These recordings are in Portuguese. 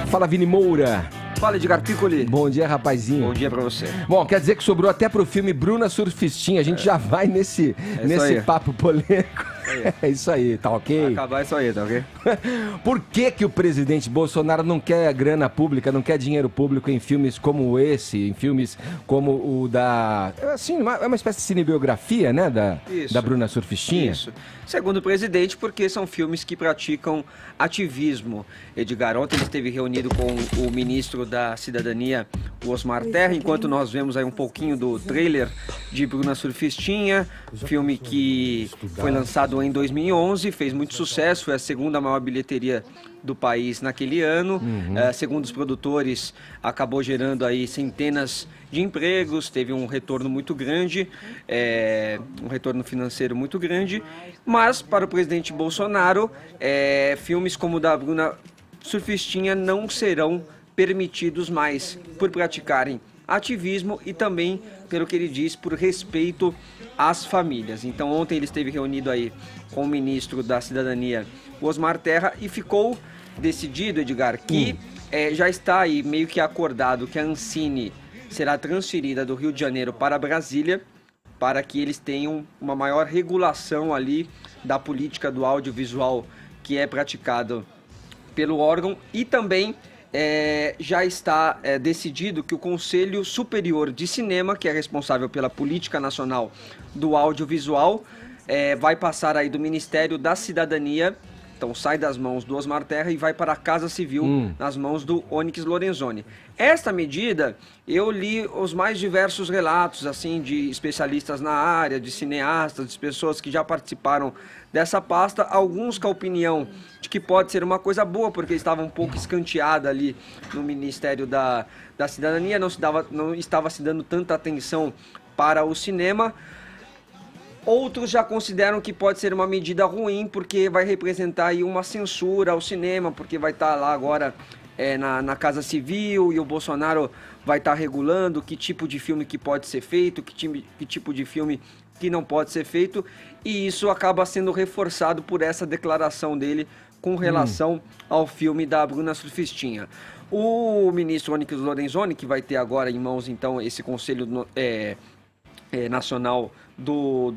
Fala, Vini Moura. Fala, Edgar Piccoli. Bom dia, rapazinho. Bom dia pra você. Bom, quer dizer que sobrou até pro filme Bruna Surfistinha. A gente já vai nesse papo polêmico. É isso aí, tá ok? Vai acabar isso aí, tá ok? Por que o presidente Bolsonaro não quer grana pública, não quer dinheiro público em filmes como esse, em filmes como o da... Assim, é uma espécie de cinebiografia, né, da Bruna Surfistinha? Isso. Segundo o presidente, porque são filmes que praticam ativismo. Edgar, ontem ele esteve reunido com o ministro da Cidadania, o Osmar Terra, enquanto nós vemos aí um pouquinho do trailer de Bruna Surfistinha, filme que foi lançado em 2011, fez muito sucesso, foi a segunda maior bilheteria do país naquele ano. Segundo os produtores, acabou gerando aí centenas de empregos, teve um retorno muito grande, um retorno financeiro muito grande, mas para o presidente Bolsonaro, filmes como o da Bruna Surfistinha não serão permitidos mais por praticarem ativismo e também, pelo que ele diz, por respeito às famílias. Então ontem ele esteve reunido aí com o ministro da Cidadania, Osmar Terra, e ficou decidido, Edgar, que já está aí meio que acordado que a Ancine será transferida do Rio de Janeiro para Brasília, para que eles tenham uma maior regulação ali da política do audiovisual que é praticado pelo órgão, e também já está decidido que o Conselho Superior de Cinema, que é responsável pela política nacional do audiovisual, vai passar aí do Ministério da Cidadania. Então sai das mãos do Osmar Terra e vai para a Casa Civil, nas mãos do Onyx Lorenzoni. Esta medida, eu li os mais diversos relatos assim de especialistas na área, de cineastas, de pessoas que já participaram dessa pasta, alguns com a opinião de que pode ser uma coisa boa, porque estava um pouco escanteada ali no Ministério da Cidadania, não estava se dando tanta atenção para o cinema. Outros já consideram que pode ser uma medida ruim, porque vai representar aí uma censura ao cinema, porque vai estar lá agora na Casa Civil e o Bolsonaro vai estar regulando que tipo de filme que pode ser feito, que tipo de filme que não pode ser feito, e isso acaba sendo reforçado por essa declaração dele com relação ao filme da Bruna Surfistinha. O ministro Onyx Lorenzoni, que vai ter agora em mãos então esse Conselho Nacional do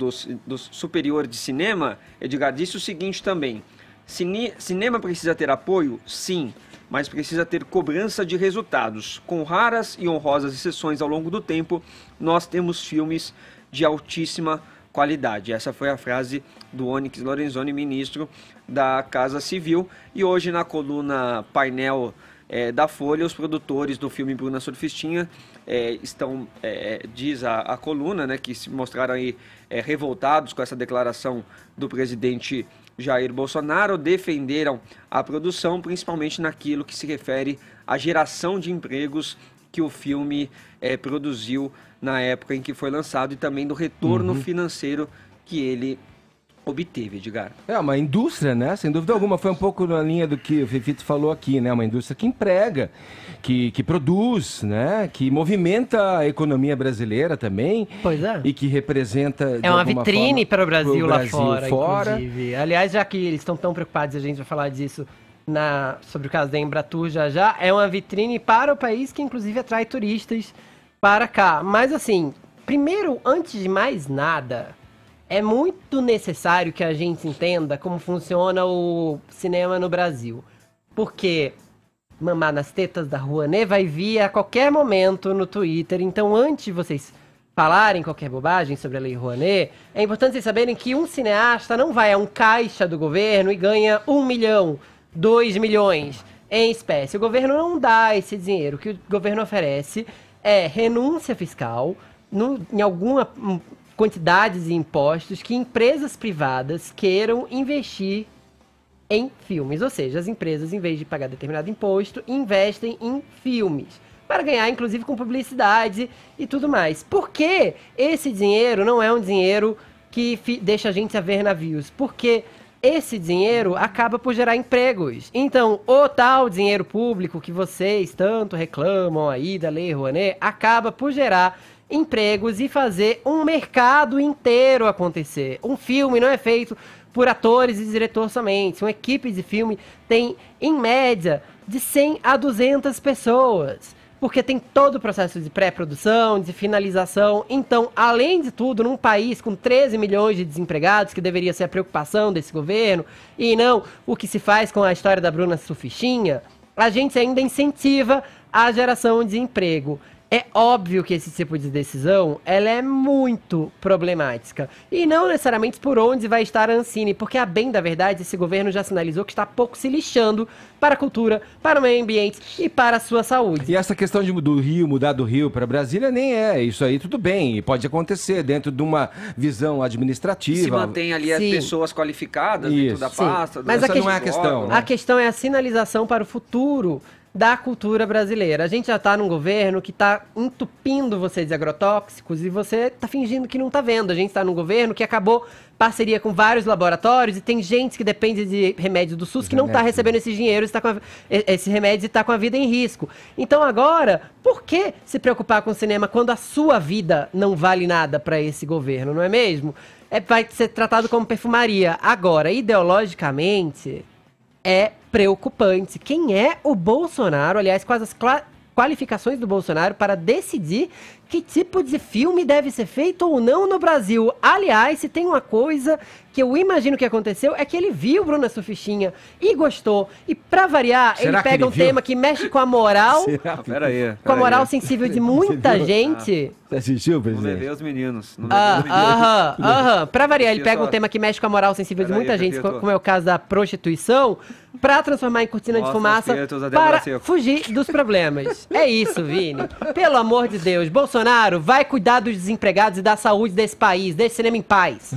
Superior de Cinema, Edgar, disse o seguinte também: cinema precisa ter apoio? Sim, mas precisa ter cobrança de resultados. Com raras e honrosas exceções ao longo do tempo, nós temos filmes de altíssima qualidade. Essa foi a frase do Onyx Lorenzoni, ministro da Casa Civil. E hoje na coluna Painel da Folha, os produtores do filme Bruna Surfistinha diz a coluna, né, que se mostraram aí revoltados com essa declaração do presidente Jair Bolsonaro, defenderam a produção, principalmente naquilo que se refere à geração de empregos que o filme produziu na época em que foi lançado, e também do retorno financeiro que ele obteve, Edgar. É uma indústria, né? Sem dúvida alguma. Foi um pouco na linha do que o Fefito falou aqui, né? Uma indústria que emprega, que produz, né? Que movimenta a economia brasileira também. Pois é. E que representa, é uma vitrine para o Brasil lá fora, inclusive. Aliás, já que eles estão tão preocupados, a gente vai falar disso sobre o caso da Embratur já, é uma vitrine para o país que inclusive atrai turistas para cá. Mas assim, primeiro, antes de mais nada, é muito necessário que a gente entenda como funciona o cinema no Brasil. Porque Mamar nas Tetas da Rouanet vai vir a qualquer momento no Twitter. Então, antes de vocês falarem qualquer bobagem sobre a Lei Rouanet, é importante vocês saberem que um cineasta não vai a um caixa do governo e ganha 1 milhão, 2 milhões em espécie. O governo não dá esse dinheiro. O que o governo oferece é renúncia fiscal em alguma quantidades de impostos que empresas privadas queiram investir em filmes. Ou seja, as empresas, em vez de pagar determinado imposto, investem em filmes, para ganhar, inclusive, com publicidade e tudo mais. Por que esse dinheiro não é um dinheiro que deixa a gente a ver navios? Porque esse dinheiro acaba por gerar empregos. Então, o tal dinheiro público que vocês tanto reclamam aí da Lei Rouanet acaba por gerar empregos e fazer um mercado inteiro acontecer. Um filme não é feito por atores e diretores somente. Uma equipe de filme tem, em média, de 100 a 200 pessoas. Porque tem todo o processo de pré-produção, de finalização. Então, além de tudo, num país com 13 milhões de desempregados, que deveria ser a preocupação desse governo, e não o que se faz com a história da Bruna Surfistinha, a gente ainda incentiva a geração de emprego. É óbvio que esse tipo de decisão, ela é muito problemática. E não necessariamente por onde vai estar a Ancine, porque, a bem da verdade, esse governo já sinalizou que está pouco se lixando para a cultura, para o meio ambiente e para a sua saúde. E essa questão do Rio, mudar do Rio para Brasília, nem é. Isso aí tudo bem, pode acontecer dentro de uma visão administrativa. Se mantém ali as pessoas qualificadas dentro da pasta. Mas essa não é a questão. A questão é a sinalização para o futuro da cultura brasileira. A gente já tá num governo que tá entupindo você de agrotóxicos e você tá fingindo que não tá vendo. A gente tá num governo que acabou parceria com vários laboratórios e tem gente que depende de remédio do SUS que não tá recebendo esse dinheiro, esse remédio e tá com a vida em risco. Então agora, por que se preocupar com o cinema quando a sua vida não vale nada para esse governo, não é mesmo? Vai ser tratado como perfumaria. Agora, ideologicamente, é preocupante. Quem é o Bolsonaro, aliás, quais as qualificações do Bolsonaro para decidir que tipo de filme deve ser feito ou não no Brasil? Aliás, se tem uma coisa que eu imagino que aconteceu, é que ele viu Bruna Surfistinha e gostou. E pra variar, ele pega um tema que mexe com a moral, com a moral sensível de muita gente. Você assistiu, presidente? Não levei os meninos. Pra variar, ele pega um tema que mexe com a moral sensível de muita gente, como é o caso da prostituição, pra transformar em cortina de fumaça, para fugir dos problemas. É isso, Vini. Pelo amor de Deus, Bolsonaro, vai cuidar dos desempregados e da saúde desse país, deixe cinema em paz.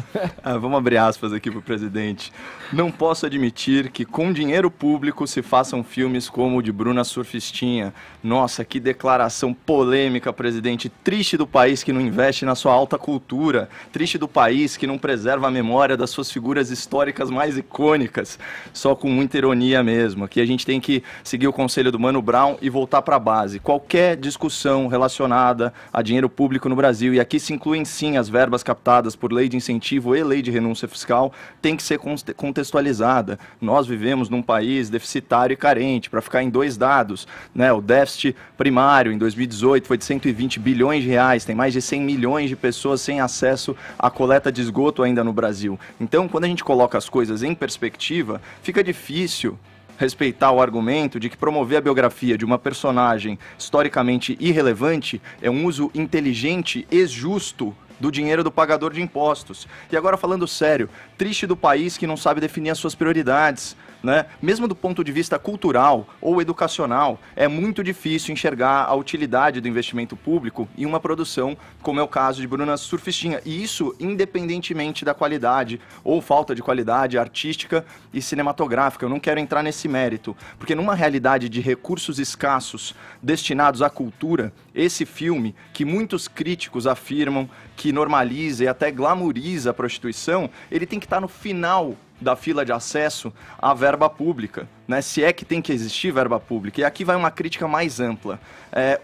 Vamos abrir aspas aqui pro presidente. Não posso admitir que com dinheiro público se façam filmes como o de Bruna Surfistinha. Nossa, que declaração polêmica, presidente. Triste do país que não investe na sua alta cultura. Triste do país que não preserva a memória das suas figuras históricas mais icônicas. Só com muita ironia mesmo. Aqui a gente tem que seguir o conselho do Mano Brown e voltar para a base. Qualquer discussão relacionada a dinheiro público no Brasil, e aqui se incluem sim as verbas captadas por lei de incentivo e lei de renúncia fiscal, tem que ser contextualizada. Nós vivemos num país deficitário e carente. Para ficar em dois dados, né, o déficit primário em 2018 foi de 120 bilhões de reais, tem mais de 100 milhões de pessoas sem acesso à coleta de esgoto ainda no Brasil. Então, quando a gente coloca as coisas em perspectiva, fica difícil respeitar o argumento de que promover a biografia de uma personagem historicamente irrelevante é um uso inteligente e justo do dinheiro do pagador de impostos. E agora, falando sério, triste do país que não sabe definir as suas prioridades, né? Mesmo do ponto de vista cultural ou educacional, é muito difícil enxergar a utilidade do investimento público em uma produção, como é o caso de Bruna Surfistinha. E isso independentemente da qualidade ou falta de qualidade artística e cinematográfica. Eu não quero entrar nesse mérito, porque numa realidade de recursos escassos destinados à cultura, esse filme, que muitos críticos afirmam que normaliza e até glamoriza a prostituição, ele tem que estar no final da fila de acesso à verba pública, né? Se é que tem que existir verba pública. E aqui vai uma crítica mais ampla.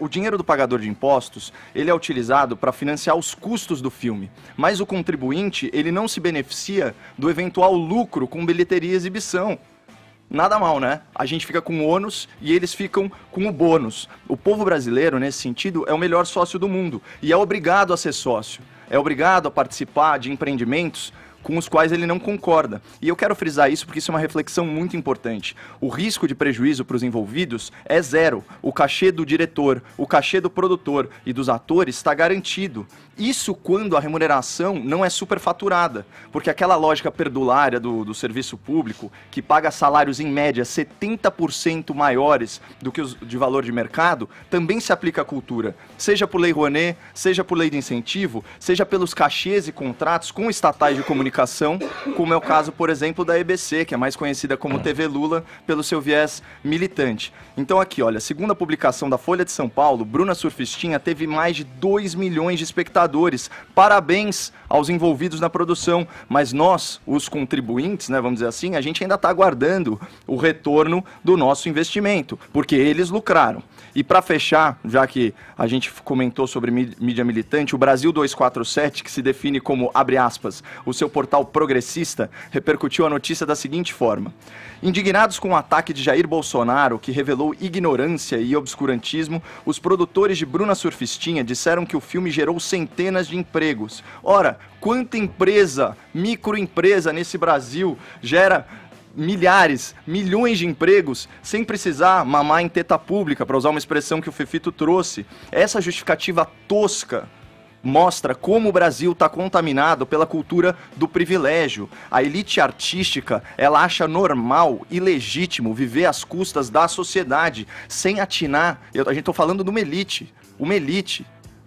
O dinheiro do pagador de impostos, ele é utilizado para financiar os custos do filme, mas o contribuinte, ele não se beneficia do eventual lucro com bilheteria e exibição. Nada mal, né? A gente fica com o ônus e eles ficam com o bônus. O povo brasileiro, nesse sentido, é o melhor sócio do mundo e é obrigado a ser sócio. É obrigado a participar de empreendimentos com os quais ele não concorda. E eu quero frisar isso porque isso é uma reflexão muito importante. O risco de prejuízo para os envolvidos é zero. O cachê do diretor, o cachê do produtor e dos atores está garantido. Isso quando a remuneração não é superfaturada, porque aquela lógica perdulária do serviço público, que paga salários em média 70% maiores do que os de valor de mercado, também se aplica à cultura. Seja por lei Rouanet, seja por lei de incentivo, seja pelos cachês e contratos com estatais de comunicação, como é o caso, por exemplo, da EBC, que é mais conhecida como TV Lula, pelo seu viés militante. Então aqui, olha, segundo a publicação da Folha de São Paulo, Bruna Surfistinha teve mais de 2 milhões de espectadores. Parabéns aos envolvidos na produção, mas nós, os contribuintes, né, vamos dizer assim, a gente ainda está aguardando o retorno do nosso investimento, porque eles lucraram. E para fechar, já que a gente comentou sobre mídia militante, o Brasil 247, que se define como, abre aspas, o seu portal portal progressista repercutiu a notícia da seguinte forma: indignados com o ataque de Jair Bolsonaro, que revelou ignorância e obscurantismo, os produtores de Bruna Surfistinha disseram que o filme gerou centenas de empregos. Ora, quanta empresa, microempresa nesse Brasil gera milhares, milhões de empregos sem precisar mamar em teta pública, para usar uma expressão que o Fefito trouxe? Essa justificativa tosca mostra como o Brasil está contaminado pela cultura do privilégio. A elite artística, ela acha normal e legítimo viver às custas da sociedade, sem atinar. A gente tá falando de uma elite,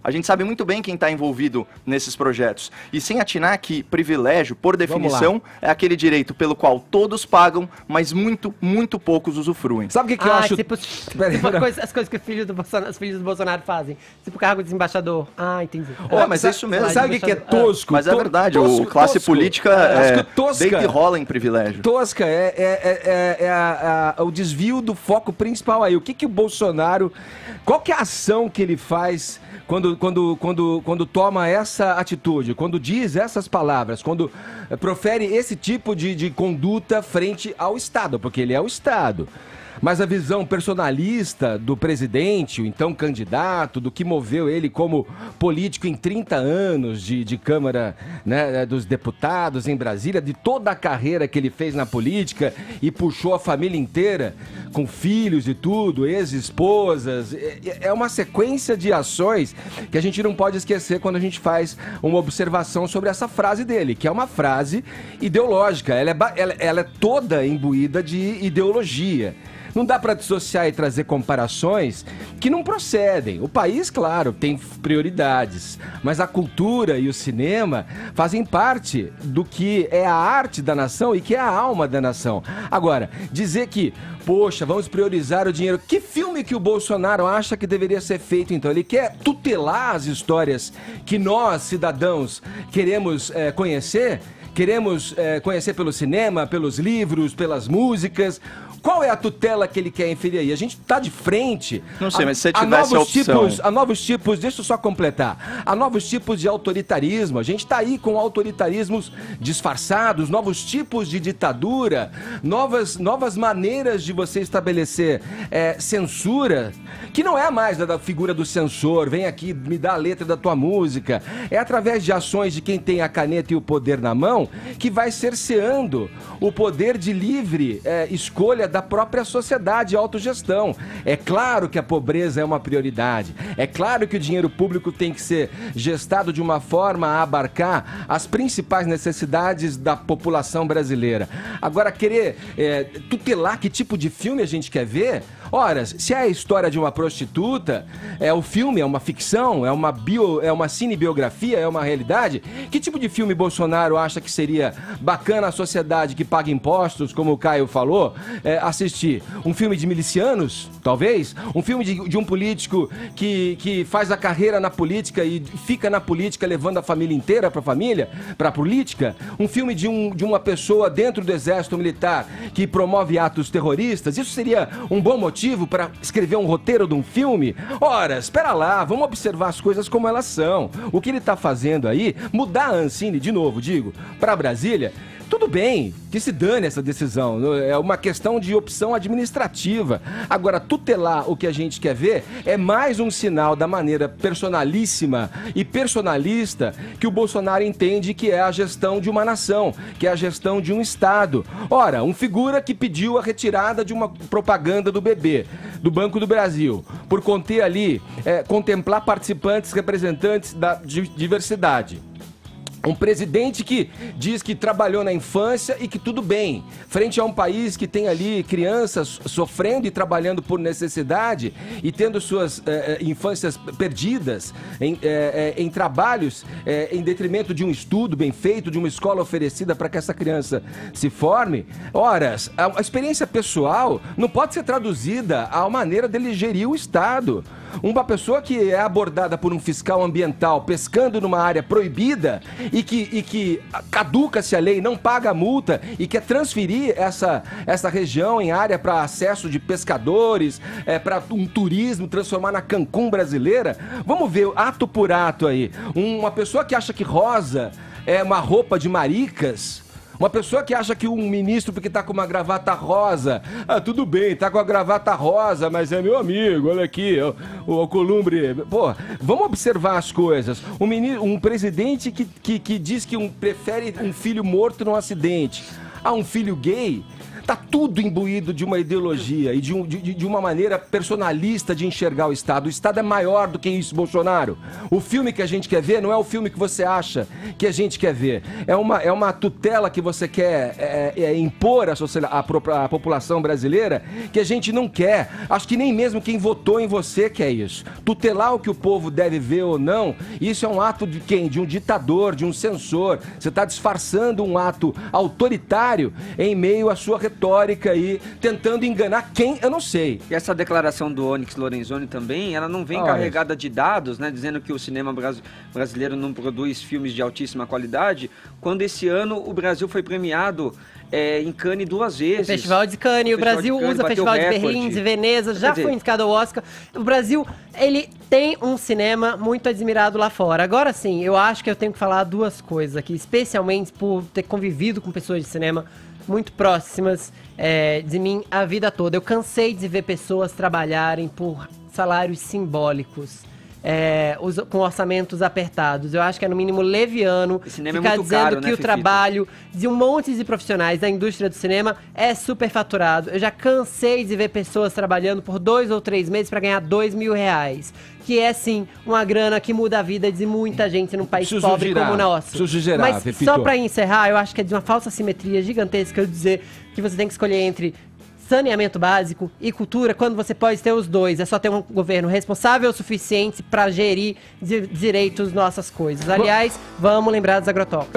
A gente sabe muito bem quem está envolvido nesses projetos. E sem atinar que privilégio, por definição, é aquele direito pelo qual todos pagam, mas muito, muito poucos usufruem. Sabe o que eu acho? Tipo as coisas que os filhos do Bolsonaro fazem. Tipo o cargo de embaixador. Ah, entendi. Mas é isso mesmo. Sabe o que é tosco? Mas é verdade, a classe política deita e rola em privilégio. Tosca é o desvio do foco principal aí. O que o Bolsonaro... Qual que é a ação que ele faz quando toma essa atitude, quando diz essas palavras, quando profere esse tipo de conduta frente ao Estado, porque ele é o Estado. Mas a visão personalista do presidente, o então candidato, do que moveu ele como político em 30 anos de Câmara, né, dos Deputados em Brasília, de toda a carreira que ele fez na política e puxou a família inteira, com filhos e tudo, ex-esposas. É uma sequência de ações que a gente não pode esquecer quando a gente faz uma observação sobre essa frase dele, que é uma frase ideológica. Ela é toda imbuída de ideologia. Não dá para dissociar e trazer comparações que não procedem. O país, claro, tem prioridades, mas a cultura e o cinema fazem parte do que é a arte da nação e que é a alma da nação. Agora, dizer que, poxa, vamos priorizar o dinheiro... Que filme que o Bolsonaro acha que deveria ser feito, então? Ele quer tutelar as histórias que nós, cidadãos, queremos conhecer? Queremos conhecer pelo cinema, pelos livros, pelas músicas... Qual é a tutela que ele quer inferir aí? A gente está de frente... Não sei, mas se tivesse a opção... A novos tipos, deixa eu só completar, a novos tipos de autoritarismo. A gente está aí com autoritarismos disfarçados, novos tipos de ditadura, novas maneiras de você estabelecer censura, que não é mais da figura do censor, vem aqui, me dá a letra da tua música. É através de ações de quem tem a caneta e o poder na mão que vai cerceando o poder de livre escolha da própria sociedade e autogestão. É claro que a pobreza é uma prioridade. É claro que o dinheiro público tem que ser gestado de uma forma a abarcar as principais necessidades da população brasileira. Agora, querer tutelar que tipo de filme a gente quer ver... Ora, se é a história de uma prostituta, o filme é uma ficção, é uma cinebiografia, é uma realidade, que tipo de filme Bolsonaro acha que seria bacana a sociedade que paga impostos, como o Caio falou, assistir? Um filme de milicianos, talvez? Um filme de um político que faz a carreira na política e fica na política levando a família inteira para a política? Um filme de uma pessoa dentro do exército militar que promove atos terroristas? Isso seria um bom motivo para escrever um roteiro de um filme? Ora, espera lá, vamos observar as coisas como elas são. O que ele está fazendo aí, mudar a Ancine, de novo, digo, para Brasília, tudo bem, que se dane essa decisão, é uma questão de opção administrativa. Agora, tutelar o que a gente quer ver é mais um sinal da maneira personalíssima e personalista que o Bolsonaro entende que é a gestão de uma nação, que é a gestão de um Estado. Ora, um figura que pediu a retirada de uma propaganda do BB, do Banco do Brasil, por conter ali, contemplar participantes, representantes da diversidade. Um presidente que diz que trabalhou na infância e que tudo bem, frente a um país que tem ali crianças sofrendo e trabalhando por necessidade e tendo suas infâncias perdidas em trabalhos em detrimento de um estudo bem feito, de uma escola oferecida para que essa criança se forme. Ora, a experiência pessoal não pode ser traduzida à maneira dele gerir o Estado. Uma pessoa que é abordada por um fiscal ambiental pescando numa área proibida e que caduca-se a lei, não paga a multa e quer transferir essa região em área para acesso de pescadores, para um turismo, transformar na Cancún brasileira. Vamos ver ato por ato aí. Uma pessoa que acha que rosa uma roupa de maricas. Uma pessoa que acha que um ministro, porque tá com uma gravata rosa, tudo bem, tá com a gravata rosa, mas é meu amigo, olha aqui, o Alcolumbre. Pô, vamos observar as coisas. Um presidente que diz que prefere um filho morto num acidente a um filho gay. Tá tudo imbuído de uma ideologia e de uma maneira personalista de enxergar o Estado. O Estado é maior do que isso, Bolsonaro. O filme que a gente quer ver não é o filme que você acha que a gente quer ver. É uma tutela que você quer impor à população brasileira que a gente não quer. Acho que nem mesmo quem votou em você quer isso. Tutelar o que o povo deve ver ou não, isso é um ato de quem? De um ditador, de um censor. Você está disfarçando um ato autoritário em meio à sua retórica aí, tentando enganar quem, eu não sei. E essa declaração do Onyx Lorenzoni também, ela não vem carregada de dados, né, dizendo que o cinema brasileiro não produz filmes de altíssima qualidade, quando esse ano o Brasil foi premiado em Cannes 2 vezes. O Festival de Cannes, o Brasil usa o Festival de Berlim, de Veneza, já foi indicado ao Oscar. O Brasil, ele tem um cinema muito admirado lá fora. Agora sim, eu acho que eu tenho que falar duas coisas aqui, especialmente por ter convivido com pessoas de cinema muito próximas de mim a vida toda. Eu cansei de ver pessoas trabalharem por salários simbólicos, com orçamentos apertados. Eu acho que é no mínimo leviano ficar dizendo caro, que o trabalho de um monte de profissionais da indústria do cinema é superfaturado. Eu já cansei de ver pessoas trabalhando por 2 ou 3 meses para ganhar R$2.000. Que é, sim, uma grana que muda a vida de muita gente num país pobre como o nosso. Mas só para encerrar, eu acho que é de uma falsa simetria gigantesca eu dizer que você tem que escolher entre saneamento básico e cultura quando você pode ter os dois. É só ter um governo responsável o suficiente para gerir direitos nossas coisas. Aliás, vamos lembrar dos agrotóxicos.